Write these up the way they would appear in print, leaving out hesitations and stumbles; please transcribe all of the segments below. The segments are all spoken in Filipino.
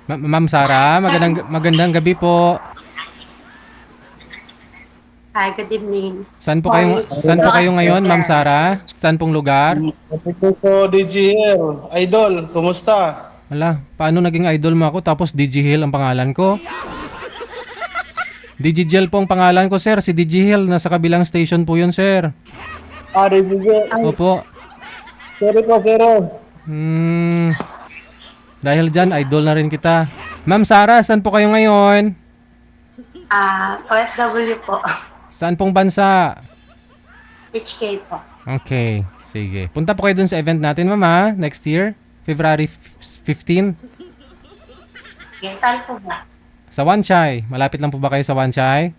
Ma'am Sara, magandang gabi po. Hi, good evening. Saan po kayo Morning. saan po kayo Bukas po, ngayon, Ma'am sir. Sara? Saan pong lugar? Ito po, DGL. Idol, kumusta? Hala, paano naging idol mo ako tapos DJ Hill ang pangalan ko? DJ Gel po ang pangalan ko, sir. Si DJ Hill, nasa kabilang station po yun, sir. DGL. Ay, Opo. sorry po, sir. Hmm, dahil dyan, idol na rin kita. Ma'am Sara, saan po kayo ngayon? OFW po. Saan pong bansa? HK po. Okay, sige. Punta po kayo dun sa event natin, ma'am, ha? Next year, February 15. Okay, saan po ba? Sa Wanchai. Malapit lang po ba kayo sa Wanchai?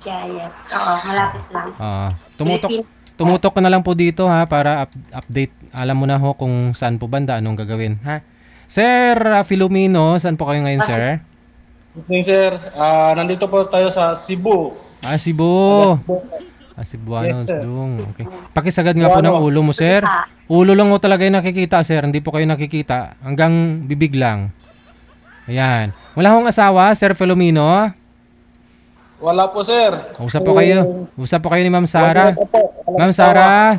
Yeah, yes. Oo, malapit lang. Tumutok Philippine. tumutok ka na lang po dito, ha, para update. Alam mo na ho kung saan po banda, anong gagawin, ha? Sir Filomeno, saan po kayo ngayon, sir? Good evening, sir. Nandito po tayo sa Cebu. Cebu. Cebu. Cebuano, Yes, sir. dung. Okay. Pakisagad nga po ng ulo mo, sir. Ulo lang mo talaga yung nakikita, sir. Hindi po kayo nakikita. Hanggang bibig lang. Ayan. Wala hong asawa, Sir Filomeno. Wala po, sir. Usap po kayo. Usap po kayo ni Ma'am Sara. Wala po. Ma'am Sara,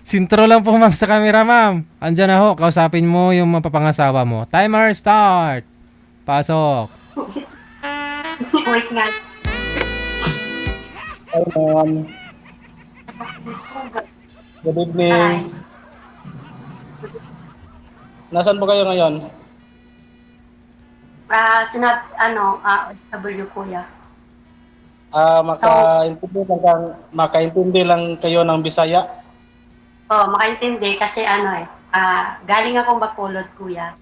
sintro lang po, ma'am, sa camera, ma'am. Andyan na ho, kausapin mo yung mapapangasawa mo. Timer start. Pasok. Wait nga. Ay, good Hi. evening. Nasaan po kayo ngayon? OFW kuya. Makaintindi lang kayo ng Bisaya. Oh, makaintindi kasi galing akong Bacolod kuya.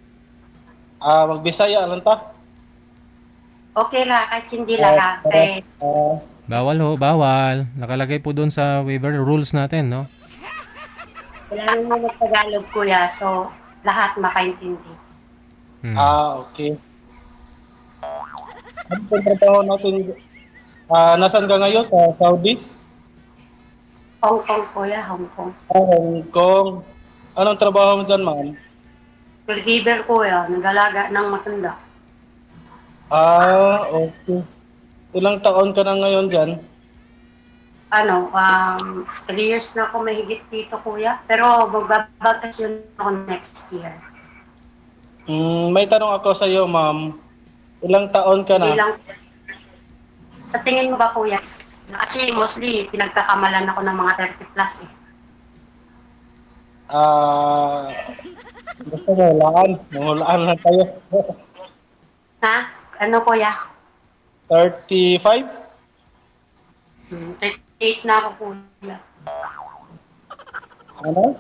Magbisaya lang ta. Okay lang, kahit hindi lang ha. Kay, Bawal ho, bawal. Nakalagay po doon sa waiver rules natin, no? kailangan mo mag-Tagalog kuya, so lahat makaintindi. Hmm. Okay. Ano po trabaho natin? Nasaan ka ngayon? Sa Saudi? Hong Kong kuya, Hong Kong. Hong Kong. Anong trabaho mo dyan, ma'am? Caregiver kuya, nag-alaga ng matanda. Okay. Ilang taon ka na ngayon dyan? 3 years na ako mahigit dito, kuya. Pero magbabakasyon ako next year. May tanong ako sa iyo, ma'am. Ilang taon ka Hindi na? lang, sa tingin mo ba, kuya? Kasi mostly, pinagkakamalan ako ng mga 30 plus eh. Gusto mo, hulaan? Hulaan lang tayo. Ha? Ano, kuya? 35? 38 na ako, kuya. Ano?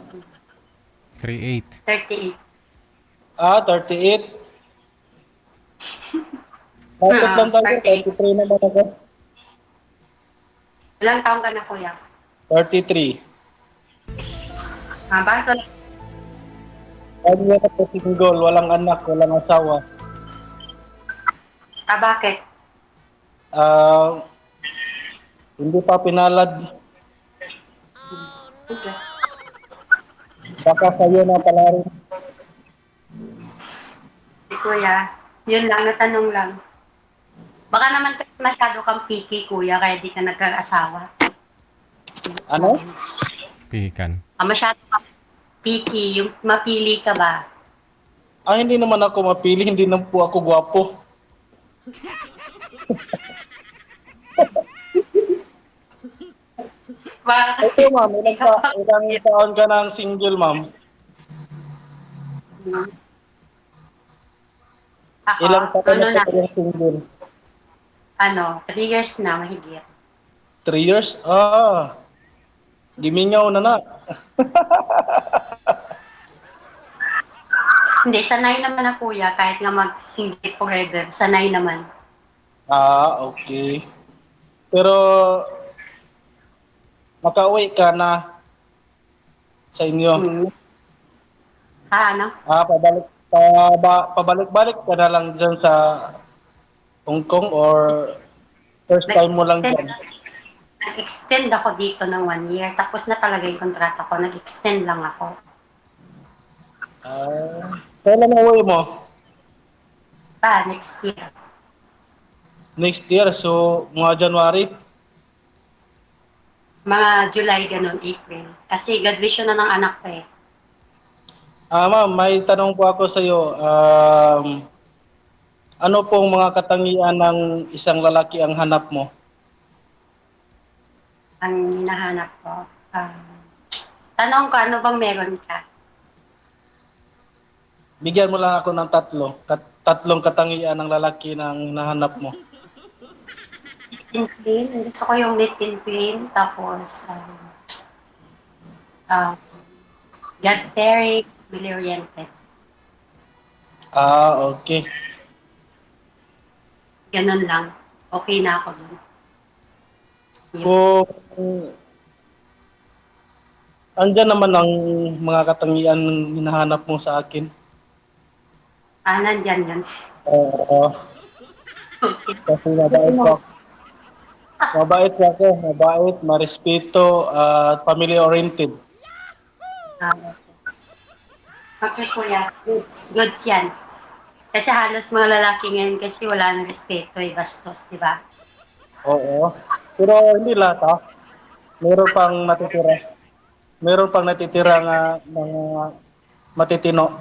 3-8. 38. 38. Bakit lang tayo? 38. 33 naman ako. Ilang taon ka na, kuya? 33. Bakit wala? Lagi ako single, walang anak, walang asawa. Bakit? Ah, hindi pa pinalad. Okay. Baka sa'yo na pala rin. Kuya, yun lang, natanong lang. Baka naman kasi masyado kang picky, kuya, kaya di ka nagkakasawa. Ano? Pikan. Masyado kang picky, yung mapili ka ba? Hindi naman ako mapili, hindi na po ako gwapo. Baka kasi, Ito, ma'am, ilang taon ka ng single, ma'am? ako, Ilang taon ano na na, ka ng single? 3 years na, mahigit. 3 years? Gimingaw na na. Hindi, sanay naman na kuya, kahit nga mag-single forever, sanay naman. Okay. Pero, makauwi ka na sa inyo. Ano? Pabalik-balik ka na lang dyan sa Hong Kong or first time mo lang dyan? Nag-extend ako dito ng 1 year, tapos na talaga yung kontrata ko, nag-extend lang ako. Kailan ang uwi mo? Next year. Next year, so mga January? Mga July, ganun, April. Kasi graduation na ng anak ko eh. Ma'am, may tanong po ako sa iyo. Ano pong mga katangian ng isang lalaki ang hanap mo? Ang hinahanap ko. Um, Tanong ko, ano bang meron ka? Bigyan mo lang ako ng tatlong katangian ng lalaki ng hinahanap mo. Neat and clean. Gusto ko yung neat and clean. Tapos, uh, God-fearing, family-oriented. Okay. Ganun lang. Okay na ako dun. Yun. Kung andyan naman ang mga katangian ng hinahanap mo sa akin. Nandyan yun. Oo. Okay. Kasi Gusto mabait mo, pa. Mabait pa ako. Mabait, marespeto, at family-oriented. ah, okay, kuya. Goods. Goods yan. Kasi halos mga lalaki ngayon kasi wala nang respeto eh, bastos, di ba? Oo. Pero hindi lahat ha. Meron pang natitira. Meron pang natitira nga mga matitino.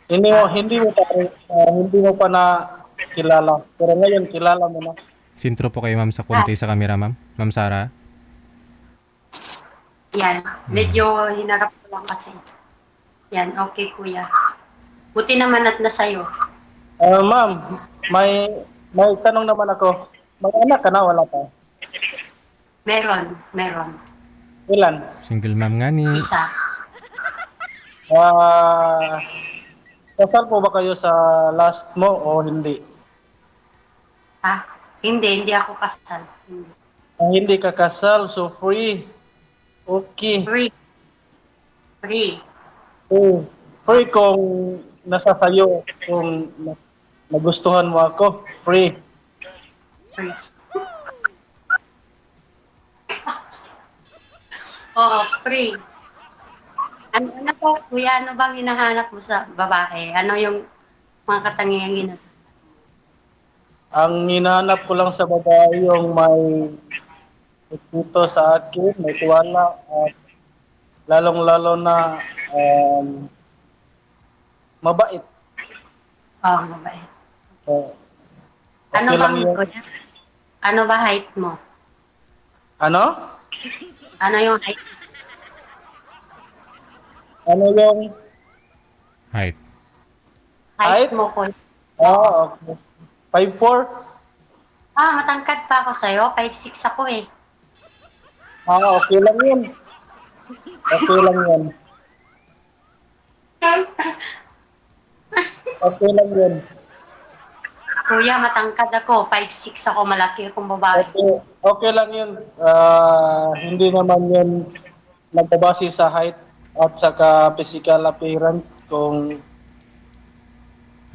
Ah, Hindi mo pa na kilala. Pero ngayon kilala mo na. Sintro po kayo ma'am sa ah, konti sa camera ma'am. Ma'am Sara. yan. Mm. Medyo hinarap ko lang kasi. Yan, okay kuya. Buti naman at nasa'yo. Ma'am, may may tanong naman ako. May anak ka na wala pa? Meron, meron. Ilan? Single ma'am nga ni. Isa. Ah, kasal po ba kayo sa last mo o hindi? Ha? Hindi ako kasal. Hindi. Hindi ka kasal, so free. Okay. Free. Free. Oh, free kung nasa sayo, kung nagustuhan mo ako, free. Free. Oo, free. Ano po, kuya, ano bang hinahanap mo sa babae? Ano yung mga katangiang hinahanap? Ang hinahanap ko lang sa babae yung may respeto sa akin, may tiwala, at lalong-lalo na mabait. Oo, babae. Uh, Ano okay lang bang, yun. kuya? Ano ba height mo? Ano? Ano yung height? Ano yung Height. Height height? mo, kuya? Oo. Okay. 5'4"? Matangkad pa ako sa'yo. 5'6" ako eh. Okay lang yun. Okay lang yun. Okay lang yun. Kuya, matangkad ako. 5'6" ako. Malaki akong babae. Okay lang yun. Hindi naman yun nagbabase sa height at saka physical appearance kung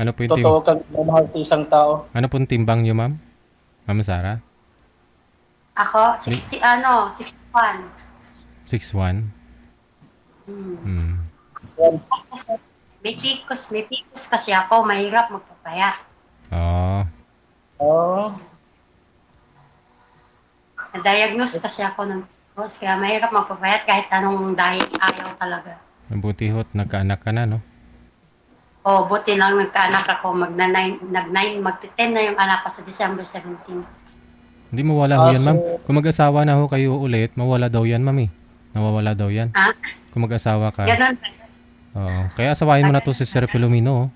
Ano po yung totoo kang mamahal sa isang tao. ano po yung timbang niyo ma'am? Ma'am Sara? Ako, Ni 61. 6'1". Hmm. Hmm. Yan. Kasi may pikos kasi ako. Mahirap magpapayat. Oh. Oh, Na-diagnose kasi ako ng pikos. Kaya mahirap magpapayat kahit anong diet. Ayaw talaga. Mabuti ho't nagkaanak ka na no. Buti lang nagkaanak ako. Magti-10 na yung anak ko sa December 17. Hindi mawala ho yan ma'am. so, Kung mag-asawa na ho kayo ulit, mawala daw yan ma'am eh. Nawawala daw yan. Ha? Kung mag-asawa ka. Ganun. Oo. Kaya asawahin mo na to si Sir Filomeno. Oh.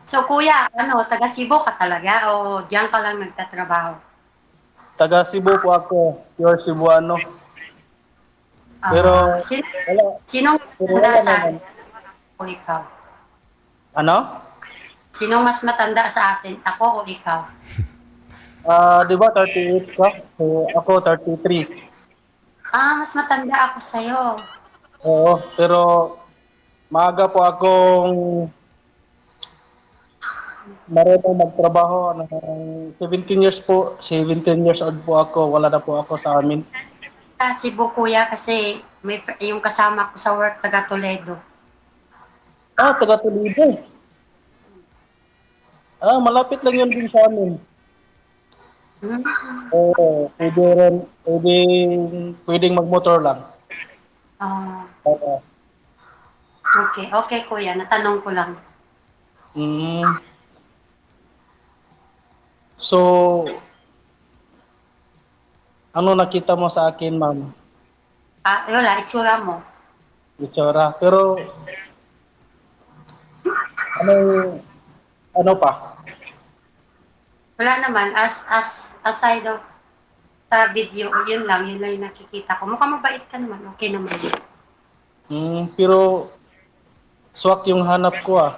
So kuya, taga Cebu ka talaga o diyan ka lang nagtatrabaho? taga Cebu po ako, pure Cebuano. Ah, Pero sino, wala, sinong pero matanda wala sa naman. atin o ikaw? Ano? Sinong mas matanda sa atin, ako o ikaw? Di ba 38 ka? So, ako 33. Mas matanda ako sa'yo. Oo, pero maaga po akong marunong magtrabaho. 17 years po, 17 years old po ako. Wala na po ako sa amin. Cebu kuya kasi Yung kasama ko sa work, taga Toledo. Ah, taga Toledo. Ah, malapit lang yun din sa amin. Hmm. Oo, pwede rin, pwedeng magmotor lang. Ah, Oo. okay. Okay, kuya. Natanong ko lang. Mm. So, ano nakita mo sa akin, ma'am? Wala, itsura mo. Itsura. Pero, ano, ano pa? Wala naman. Aside of sa video, yun lang yung nakikita ko. Mukhang mabait ka naman. Okay naman. Pero, swak yung hanap ko ah.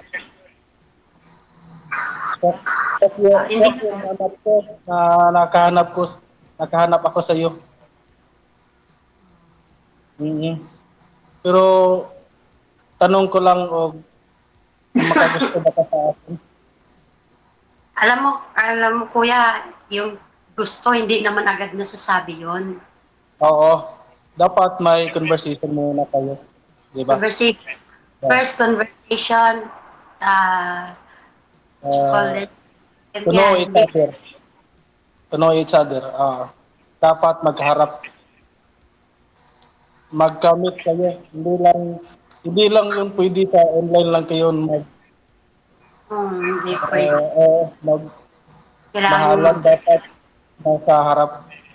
Hindi, Swak yung hanap ko na nakahanap ako sa iyo. Mm. Pero, tanong ko lang, kung makagusto ba ka sa akin? alam mo kuya, yung gusto, hindi naman agad nasasabi yon. Oo. Dapat may conversation muna kayo. Di ba? Conversation, Yeah. first conversation, what you call Uh, it, to know ganyan, each hindi, other. To know each other. Dapat magharap, mag-commit kayo. Hindi lang yung pwede sa online lang kayo hindi pwede. Kailangan yung magmahalan. Dapat nasa harap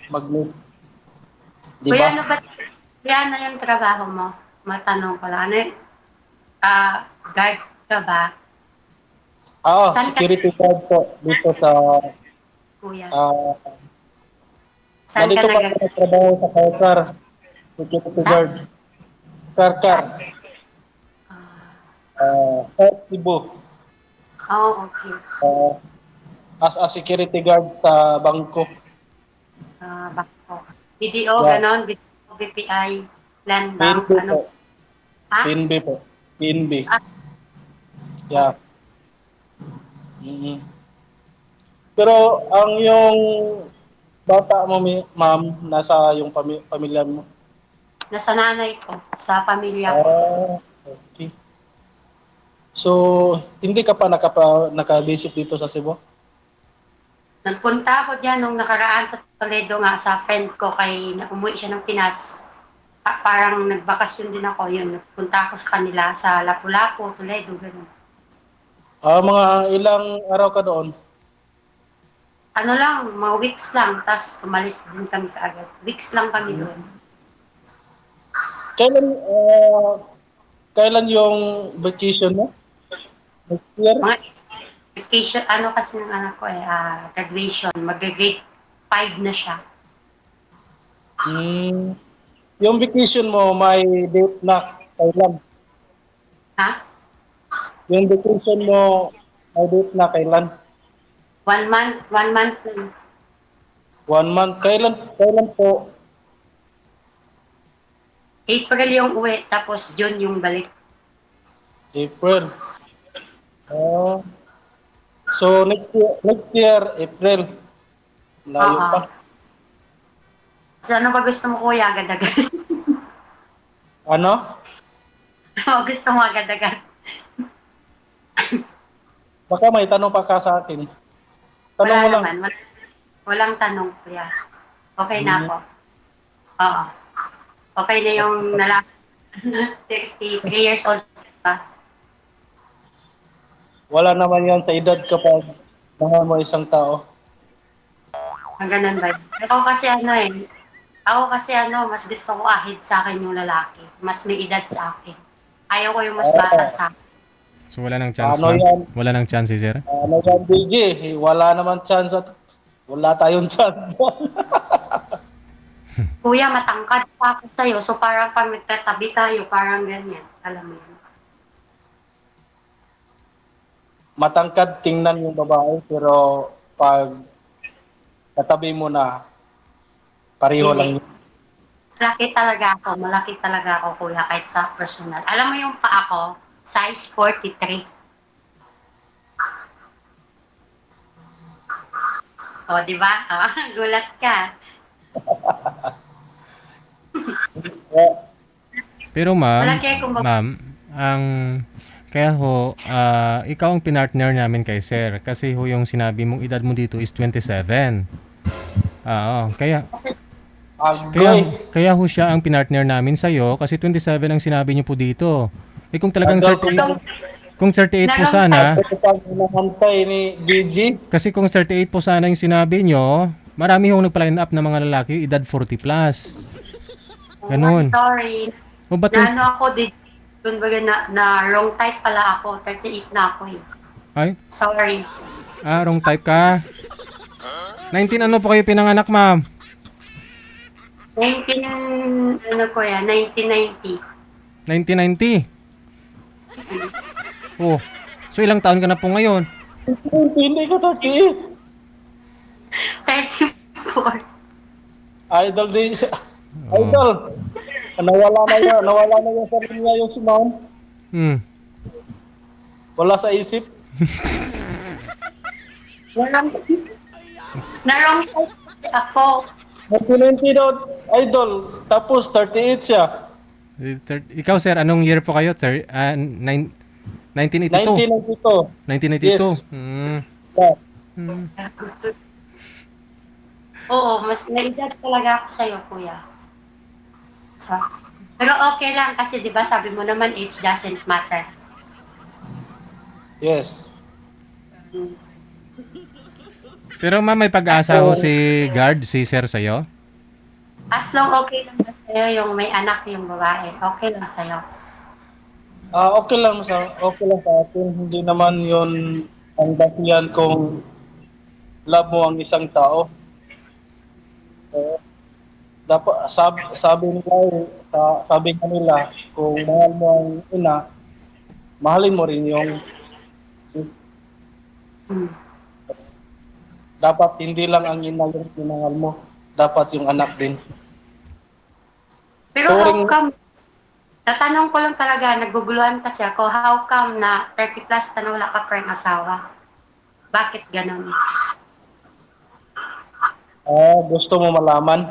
mag-meet. Di kuya, ba? kuya, ano yung trabaho mo? Matanong ko lang, ano yung, guard ka ba? Saan ka, Security guard po dito sa kuya? ah Saan ka nandito pa ako nagtrabaho sa Car. Security sa? guard. Car. Saan? Ah, Car Cebu. okay. Ah, as a security guard sa bangko. Bako. BDO, Yeah. ganon, BDO, BPI, Land Bank, PNB ano? po. Ha? PNB po. PNB. Ah, Yeah. mm Pero ang yung bata mo, ma'am, nasa yung pamilya mo. nasa nanay ko, sa pamilya ko. Okay. So, hindi ka pa naka-visit dito sa Cebu? Nagpunta ako diyan nung nakaraan sa Toledo nga sa friend ko kay umuwi siya ng Pinas. Parang nagbakasyon din ako yun. Nagpunta ako sa kanila sa Lapu-Lapu, Toledo, ganun. Mga ilang araw ka doon? Ano lang, mga weeks lang, tapos umalis din kami kaagad. Weeks lang kami doon. Kailan kailan yung vacation mo? Next year? Mga vacation, ano kasi ng anak ko graduation, mag-grade 5 na siya. Hmm. Yung vacation mo may date na kailan? Ha? Yung vacation mo may date na kailan? 1 month lang. 1 month. Kailan po? April yung uwi, tapos June yung balik. April. Oh. So next year April. Layo Oo. pa. So, ano ba gusto mo kuya, agad-agad? Ano? Ano ba gusto mo agad-agad? Baka may tanong pa ka sa akin. Tanong Wala mo lang. naman. Walang tanong kuya. Okay na Hmm. ako. Oo. Okay na yung nalaman. 33 years old pa. Wala naman yan sa edad kapag mahal mo isang tao. Ang ganun ba? Ako kasi mas gusto ko ahid sa akin yung lalaki. Mas may edad sa akin. Ayaw ko yung mas bata Ah, sa akin. So wala nang chance, ano ma'am? yan? Wala nang chance, sir? Ano yan, DJ? Wala naman chance at wala tayong chance. Kuya, matangkad pa ako sa'yo. So parang pag nagtatabi tayo, parang ganyan. Alam mo yun. Matangkad tingnan yung babae pero pag katabi mo na, pareho Hindi. lang yun. Malaki talaga ako kuya kahit sa personal. Alam mo yung pa ako, size 43. O, di ba? Gulat ka. Eh, Pero ma'am, Malaki kung ang kaya ho, ikaw ang pinartner namin kay sir. Kasi ho yung sinabi mong edad mo dito is 27. Oo, kaya, Agoy. kaya ho siya ang pinartner namin sa'yo kasi 27 ang sinabi niyo po dito. Eh kung talagang Idol ko 38, kung 38 po narong sana, ito pag hinahantay ni DG. kasi kung 38 po sana yung sinabi niyo, marami hong nagpa-line up na mga lalaki, edad 40 plus. Ganun. sorry. O ba't Na ano ako, kumbaga na wrong type pala ako. 38 na ako eh. ay, Sorry. wrong type ka. 19 ano po kayo pinanganak, ma'am? 1990. 1990. Oh, so ilang taon ka na po ngayon? Hindi ko 38. 34. Idol din. Oh. Idol. Nawala na yung sarili niya yung si ma'am. Hmm. Wala sa isip. Na-wrong type ako. 1990 daw, idol. Tapos 38 siya. Ikaw sir, anong year po kayo? 1982. 1992. 1982. Yes. Hmm. Yeah. Hmm. Oo, mas naedad talaga ako sa'yo, kuya. So, pero okay lang kasi 'di ba sabi mo naman age doesn't matter. Yes. Pero ma'am, may pag-asa ho si guard, si sir sa'yo? As long okay lang ba sa'yo yung may anak yung babae, okay lang sa'yo. Okay lang sa akin. Hindi naman 'yon ang dahilan kung love mo ang isang tao. Dapat sabi nila sabi nila kung mahal mo ang ina, mahalin mo rin yung Hmm. dapat hindi lang ang ina yung pinangal mo, dapat yung anak din. Pero how Turing- come, tatanong ko lang talaga, naguguluhan kasi ako, how come na 30 plus ka na wala ka pa rin asawa? Bakit ganun? Gusto mo malaman?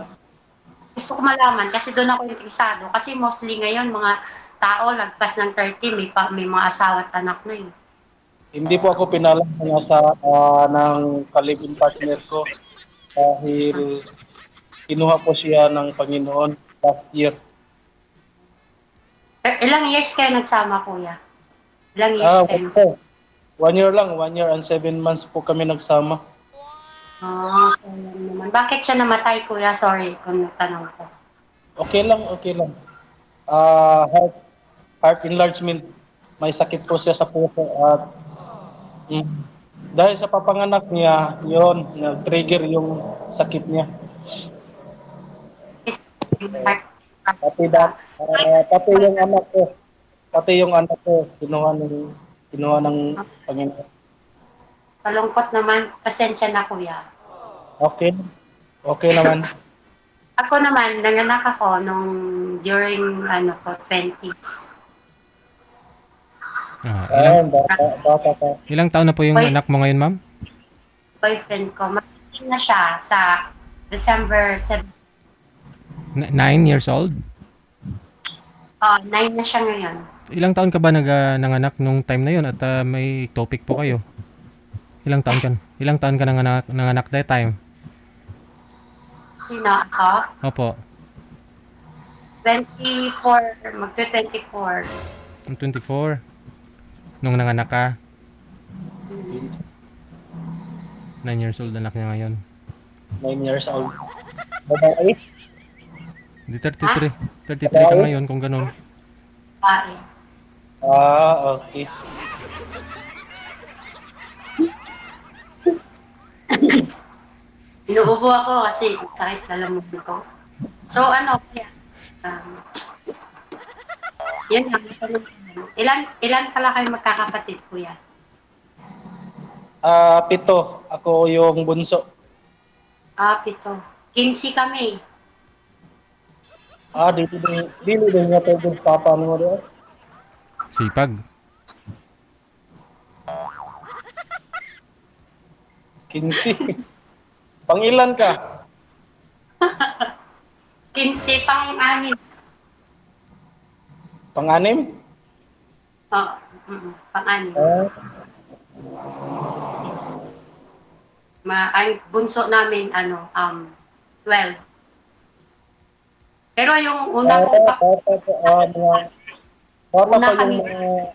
Gusto ko malaman kasi doon ako interesado. Kasi mostly ngayon, mga tao lagpas ng 30, may mga asawa at anak na yun. Hindi po ako pinalang ng kalibin partner ko dahil kinuha po siya ng Panginoon last year. Ilang years kayo nagsama, kuya? Ilang years kayo nagsama? 1 year lang, 1 year and 7 months po kami nagsama. Sayang naman. Bakit siya namatay, kuya? Sorry kung natanong ko. Okay lang, okay lang. Heart enlargement. May sakit po siya sa puso at mm, dahil sa papanganak niya, yon nag-trigger yung sakit niya. Pati yung anak ko, kinuha ng Panginoon. Kalungkot naman. Pasensya na, kuya. Okay, okay naman. Ako naman, nanganak ako during 20s. Bata pa. Ilang taon na po yung Boy- anak mo ngayon, ma'am? Boyfriend ko, mag-in na siya sa December 7. 9 years old? 9 na siya ngayon. Ilang taon ka ba nanganak nung time na yun at may topic po kayo? Ilang taon ka? Ilang taon ka nanganak that time? Sino ako? Opo, 24, magte-24. 24. Nung nanganak ka, 9 years old anak niya ngayon. 9 years old. Babae? Di 33. 33 ka ngayon kung ganun. Babae. Okay. Inuubo ako kasi sakit na lamog ko. So kaya, um, yan lang. Ilan pala kayo magkakapatid, kuya? 7. Ako yung bunso. 7. 15 kami. Dili din nga tayo sa papa mo rin. Sipag. 15. Pangilan ka? 15 pang-anim. Pang-anim? Oo, pang-anim. Ah, Ang bunso namin, 12. Pero yung una kong bata una pa yung kami, mga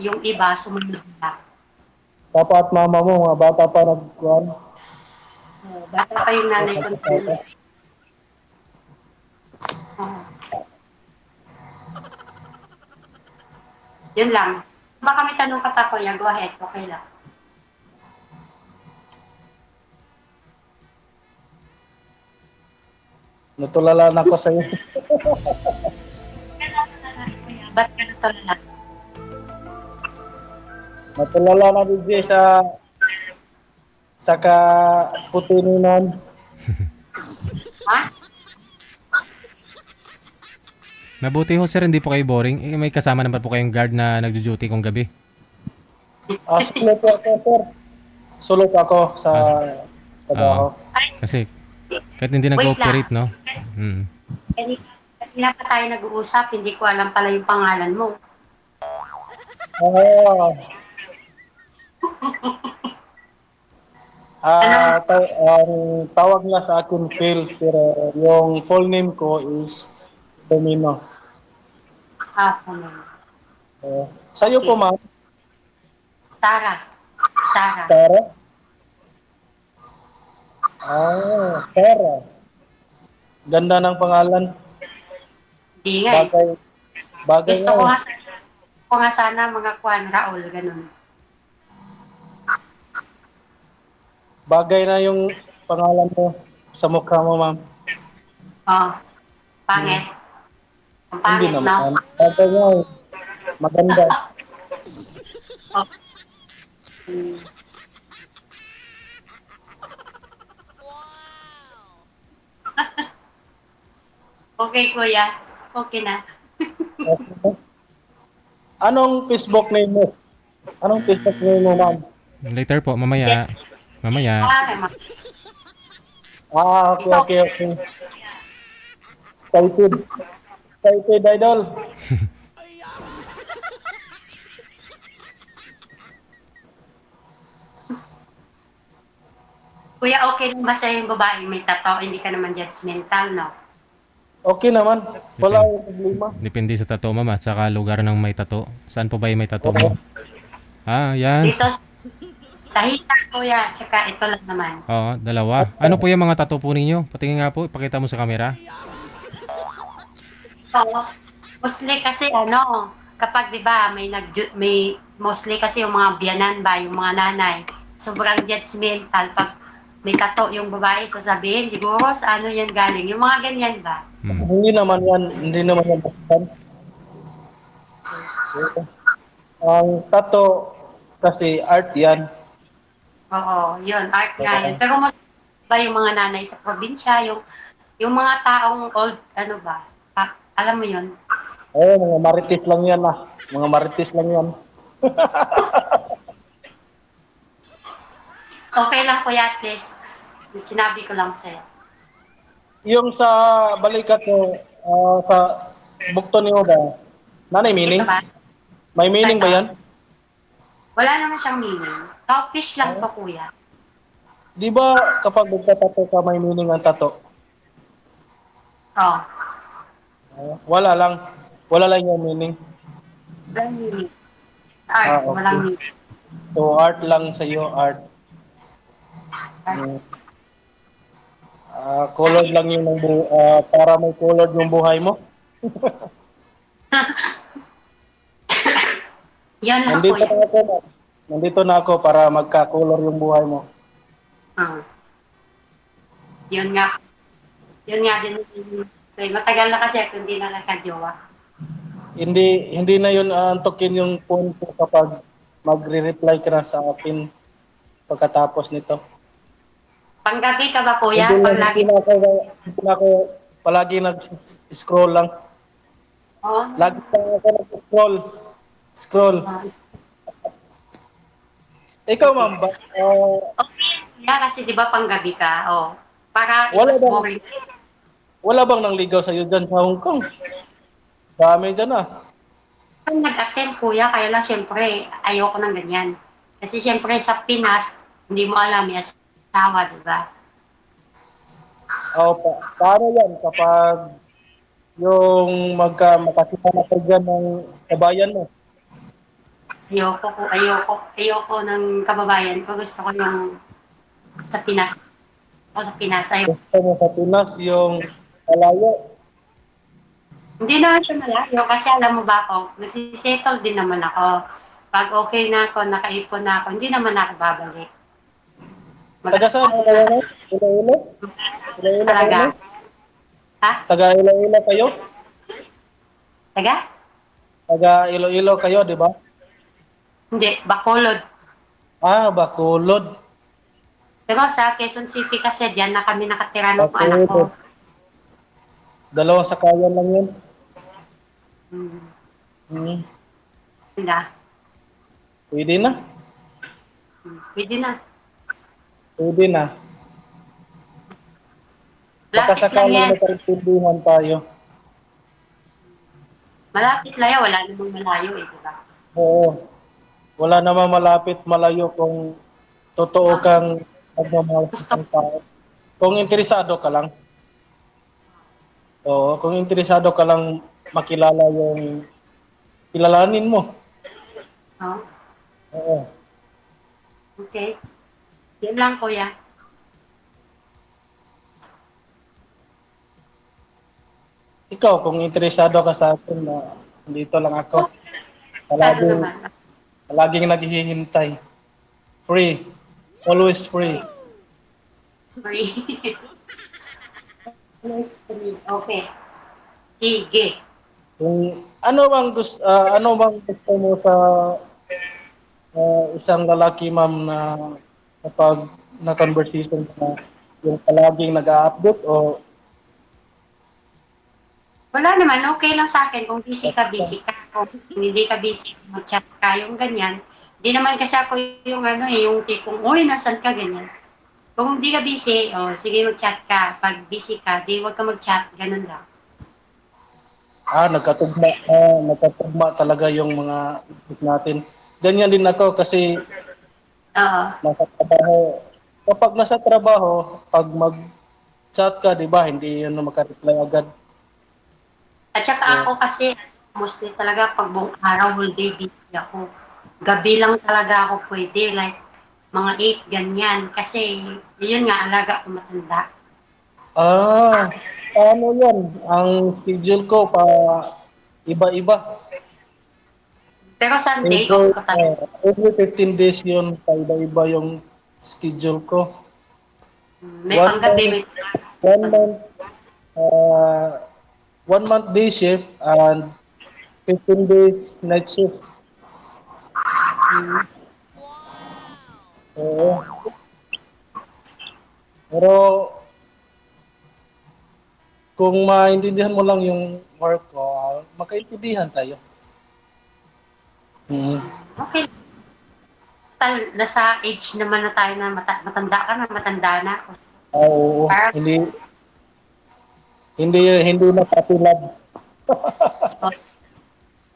yung iba, sumunod na. papa at mama mo, mga bata pa nagkuhan. Bata pa yung nanay ko. Oo. Yun lang. Baka may tanong ka pa, Kuya. Go ahead. Okay lang. Natulalaan ako sa iyo. Ba't ka natulala? Natulala na DJ sa kaputi ni nun. Ha? Mabuti ho sir, hindi po kayo boring. May kasama naman po kayong guard na nagjo-duty kung gabi. Solo po ako, sir. Solo po ako sa Ah, oo. trabaho. Ay, Kasi kahit hindi wait lang. nag-ooperate, no? Hmm. Kanina pa tayo nag-uusap. Hindi ko alam pala yung pangalan mo. Ah, Anong ang tawag niya sa akin Phil, pero yung full name ko is Domino. hapon? Sa'yo po, Okay. ma'am. Sarah. Sarah. Sarah? Sarah. Ganda ng pangalan. Hindi nga eh. Bagay, bagay Gusto nga ko eh. nga sana, gusto ko nga sana mga Juan Raul, ganun. Bagay na yung pangalan mo sa mukha mo, ma'am. Oh, Hmm. pangit. Ang Hindi pangit, no? naman. Bagay nga eh. Maganda. Oh, hmm. Okay, kuya. Okay na. Okay. Anong Facebook name mo? Anong Facebook name mo, ma'am? Later po, mamaya. Mamaya. Ah, Okay, okay, okay. Excited. Excited, idol. kuya, okay lang ba sa'yo yung babae may tato? Hindi ka naman judgmental, no? Okay naman. Wala Depende. yung problema. Depende sa tato, ma'am, at saka lugar ng may tato. Saan po ba yung may tato Oo. mo? Yan. Dito sa hita, kuya, tsaka ito lang naman. Oo, dalawa. Ano po yung mga tato po ninyo? Patingin nga po, ipakita mo sa camera. So, mostly kasi kapag 'di ba may mostly kasi yung mga biyanan ba, yung mga nanay, sobrang judgmental pag may tato yung babae sasabihin siguro sa ano yan galing, yung mga ganyan ba? Hmm. Hindi naman yan basta. Ang tato kasi art yan. Oo, yun, art nga yun. Pero mas ba yung mga nanay sa probinsya, yung mga taong old, ano ba, alam mo yun? Mga marites lang yan ah. Mga marites lang yan. Okay lang kuya, at least sinabi ko lang sa'yo. Yung sa balikat mo, sa bukto niyo ba? Nanay Ito meaning? ba? May meaning ba Ito? yan? Wala naman siyang meaning. Cowfish lang to kuya. Di ba kapag magtatato ka may meaning ang tato? Oh, Wala lang. Wala lang yung meaning. walang meaning. Art, walang Okay. meaning. So art lang sa iyo, art. Mm. Colored lang yung para may colored yung buhay mo. Yan lang Nandito kuya. na ako. Nandito na ako para magka-color yung buhay mo. Ah, yun nga. Yun nga din. Matagal na kasi ako hindi na nakajowa. Hindi na yun antukin yung phone ko kapag magre-reply ka na sa akin pagkatapos nito. Panggabi ka ba kuya? Pag lagi. Hindi na ako palagi nag-scroll lang. Oh, Lagi pa ako nag-scroll. Scroll. ah, Ikaw okay. ma'am, Okay, kuya, kasi di ba panggabi ka? Oh, para wala iwas bang boring. wala bang nangligaw sa iyo diyan sa Hong Kong? Dami dyan ah. Kung nag-attend kuya, kaya lang siyempre ayoko ng ganyan. Kasi siyempre sa Pinas, hindi mo alam may asawa, di ba? O, paano yan kapag yung makakita na kayo dyan ng kabayan mo? Ayoko ng kababayan ko. Gusto ko yung sa Pinas. Ako sa Pinas, ayoko. Gusto mo sa Pinas yung malayo? Hindi naman siya malayo kasi alam mo ba ako, nagsisettle din naman ako. Pag okay na ako, nakaipon na ako, hindi naman ako babalik. Taga saan Mag-asawa po na kayo no? Iloilo? Iloilo kayo talaga. no? Ha? Taga Iloilo kayo? Taga? Taga Iloilo kayo, di ba? Hindi, Bacolod. Ah, Bacolod. Pero sa Quezon City kasi diyan na kami nakatira ng anak ko. Bacolod. Dalawang sakayan lang yun. Hmm. Hmm. Ganda. Pwede na. Pwede na. Pwede na. Baka Malapit lang sakaling yan. magkaintindihan tayo. Malapit lang yan. Wala namang malayo eh, di ba? Oo. Wala namang malapit malayo kung totoo Ah, kang nagmamahal sa gusto isang tao. Kung interesado ka lang. Oo, kung interesado ka lang makilala yung kilalanin mo. ko. Oo. Okay. Yan lang, kuya. Ikaw, kung interesado ka sa akin na dito lang ako. Oh, masyado Palaging, naman. palaging naghihintay. Free. Always free. Free. Okay. Sige. Kung ano bang gusto mo sa isang lalaki, ma'am, na kapag na conversation na yung palaging nag-a-update o Wala naman, okay lang sa akin. Kung busy ka, busy ka. Kung hindi ka busy, mag-chat ka, yung ganyan. Hindi naman kasi ako yung ano eh, yung tipong, uy, nasan ka, ganyan. Kung hindi ka busy, oh, sige mag-chat ka. Pag busy ka, di wag ka mag-chat, ganun lang. nagkatugma talaga yung mga isip natin. Ganyan din ako kasi Oo. nasa trabaho. Kapag nasa trabaho, pag mag-chat ka, di ba, hindi yun makareply agad. At saka So, ako kasi, mostly talaga pag buong araw, whole day busy ako. Gabi lang talaga ako pwede, like mga 8, ganyan. Kasi, yun nga, alaga ko matanda. paano yan? Ang schedule ko pa iba-iba. Pero Sunday, off ko talaga. Every 15 days yun, iba-iba yung schedule ko. May One panggabi, month, may one month, uh, 1 month day shift and 15 days night shift. hmm. Oo. Pero kung maintindihan mo lang yung work ko, magkaintindihan tayo. Mm. Okay. Nasa age naman na tayo na matanda ka na, matanda na ako. Oo, Parang, hindi na katulad. oh,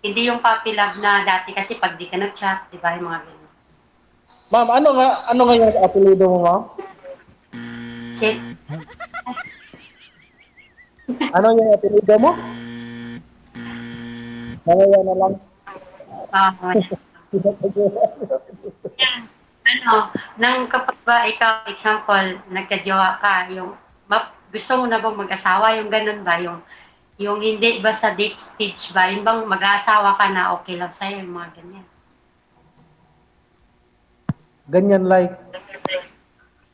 hindi yung puppy love na dati kasi pag di ka nag-chat, di ba, yung mga ganyan. Ma'am, ano nga yung apelyido mo, ma'am? Check. Ano yung apelyido mo? Mamaya na lang. Uh, ano, nang kapag ba ikaw, example, nagka-jowa ka, yung, gusto mo na bang mag-asawa, yung ganun ba, yung hindi ba sa date stage ba, yung bang mag-aasawa ka na okay lang sa'yo, yung mga ganyan. Ganyan like.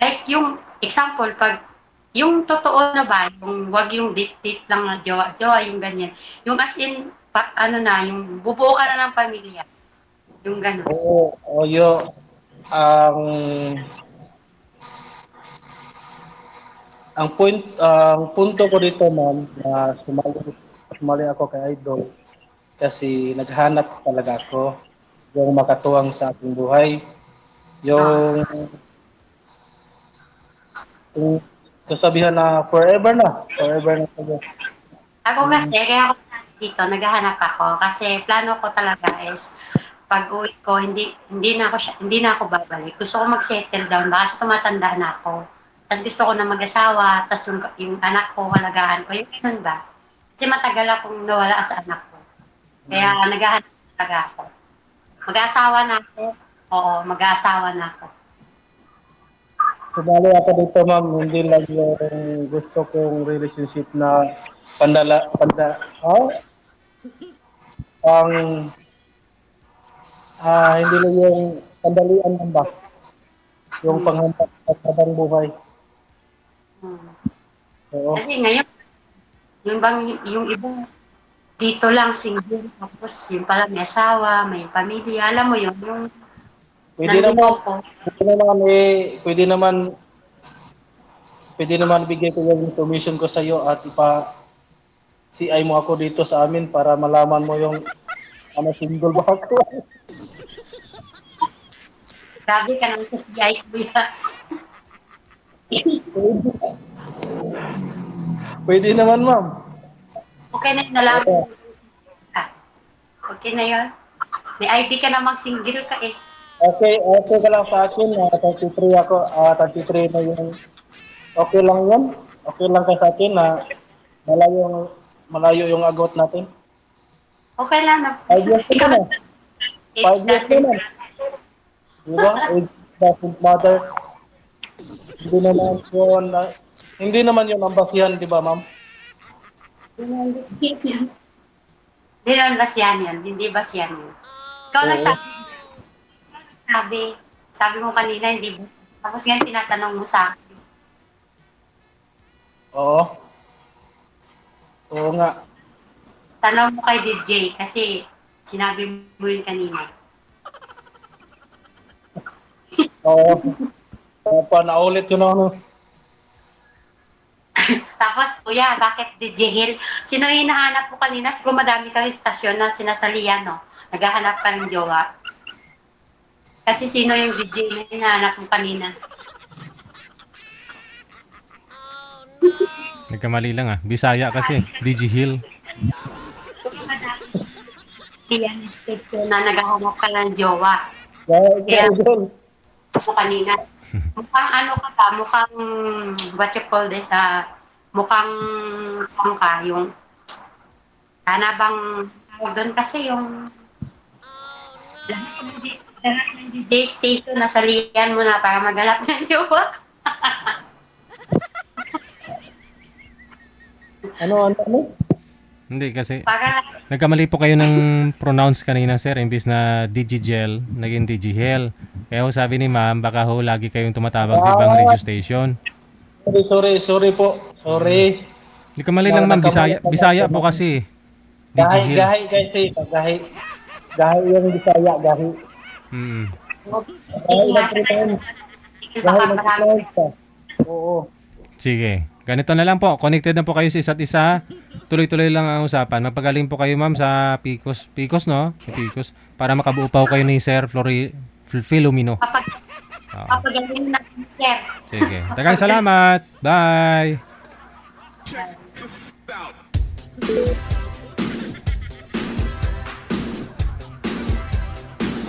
Like yung example, pag yung totoo na ba, yung wag yung date-date lang na jowa-jowa, yung ganyan. Yung as in, ano na, yung bubuo ka na ng pamilya. Yung ganun. Oo, oyo. Ang ang punto ko dito, ma'am, na sumali ako kay Idol kasi naghanap talaga ako yung makatuwang sa aking buhay. Ah. Yung, yung sasabihan na forever na. Forever na talaga. Ako kasi, Mm. kaya ako, dito, naghahanap ako kasi plano ko talaga is pag-uwi ko hindi na ako babalik. Gusto ko mag-settle down ba kasi tumatanda na ako. Tas gusto ko na mag-asawa, tas yung anak ko alagaan ko, yung gano'n ba. Kasi matagal akong nawala sa anak ko. Kaya naghahanap talaga ako. Mag-asawa na ako. Oo, mag-asawa na ako. Sumali ako dito, ma'am, hindi lang yung gusto kong relationship na ang hindi lang yung pandalian lang ba? Yung Hmm. panghampas at habang buhay. Hmm. Oo. Kasi ngayon, yung iba dito lang single tapos yung pala may asawa, may pamilya, alam mo yun, yung Pwede naman, nanloloko. pwede naman bigay ko yung information ko sa iyo at CI mo ako dito sa amin para malaman mo yung single ba ako. Grabe ka naman sa CI, kuya. Pwede naman, ma'am. Okay na yun, nalaman Oo. mo ka. Okay na yun. May ID ka namang single ka eh. Okay, okay ka lang sa akin na 33 ako, 33 na yung okay lang yun. Okay lang ka sa akin na malayo malayo yung agot natin. Okay lang na. 5 years Ikaw, na. age 5 years doesn't na. Di ba? Age doesn't matter. Hindi naman yun, hindi naman yun ang basihan, di ba, ma'am? Hindi naman basihan yan. Hindi basihan yan. Ikaw Oo. sabi, sabi mo kanina, hindi ba? Tapos ngayon tinatanong mo sa akin. Oo. Oo nga. Tanong mo kay DJ kasi sinabi mo yun kanina. Oo. Naulit yun ano. Tapos, kuya, bakit DJ Hill? Sino yung hinahanap mo kanina? Siguro madami kang istasyon na sinasalian, no? Naghahanap ka ng jowa. Kasi sino yung DJ na hinahanap mo kanina? Nagkamali lang ah. Bisaya kasi. DG Hill. Siguro madami yan istasyon na naghahanap ka ng jowa. Kaya ikaw, Kaya Idol. mo kanina. Mukhang ano ka ba? Mukhang, what you call this, mukhang, ka, yung, sana bang, tawag doon kasi yung, lahat ng DJ station, nasalihan mo na para maghanap ng jowa. Ano? Hindi kasi Para, nagkamali po kayo ng pronounce kanina sir. Imbis na Digigel, naging Digihel. Kaya ho sabi ni ma'am, baka ho lagi kayong tumatawag sa ibang radio Ah, station. sorry po. Sorry. Hindi kamali lang ma'am, Nagkamali Bisaya, ako Bisaya po ng kasi. gahi, Digihil. gahi kasi. Gahi. Gahi yung Bisaya, gahi. Mm. Gahi sige nga, nag-pronounce. Gahi baka marami. nag-pronounce ka. Oo. Sige. Ganito na lang po. Connected na po kayo sa isa't isa. Tuloy-tuloy lang ang usapan. Magpagaling po kayo ma'am sa Picos. Picos no? Sa Picos. Para makabuo pa ho kayo ni Sir Filomeno. Kapag, Oo. kapag galing na, sir. Sige. Daghang salamat. Bye.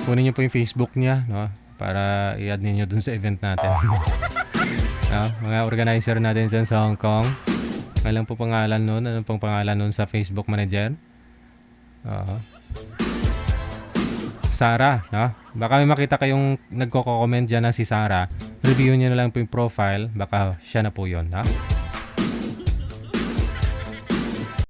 Kunin niyo po yung Facebook niya, no? Para i-add niyo dun sa event natin. No? Mga organizer natin dyan sa Hong Kong. Kailan po pangalan nun? Anong pang pangalan nun sa Facebook Manager? Oo. Sarah, no? Baka may makita kayong nagko-comment dyan na si Sarah. Review niyo na lang po yung profile. Baka siya na po yun, no?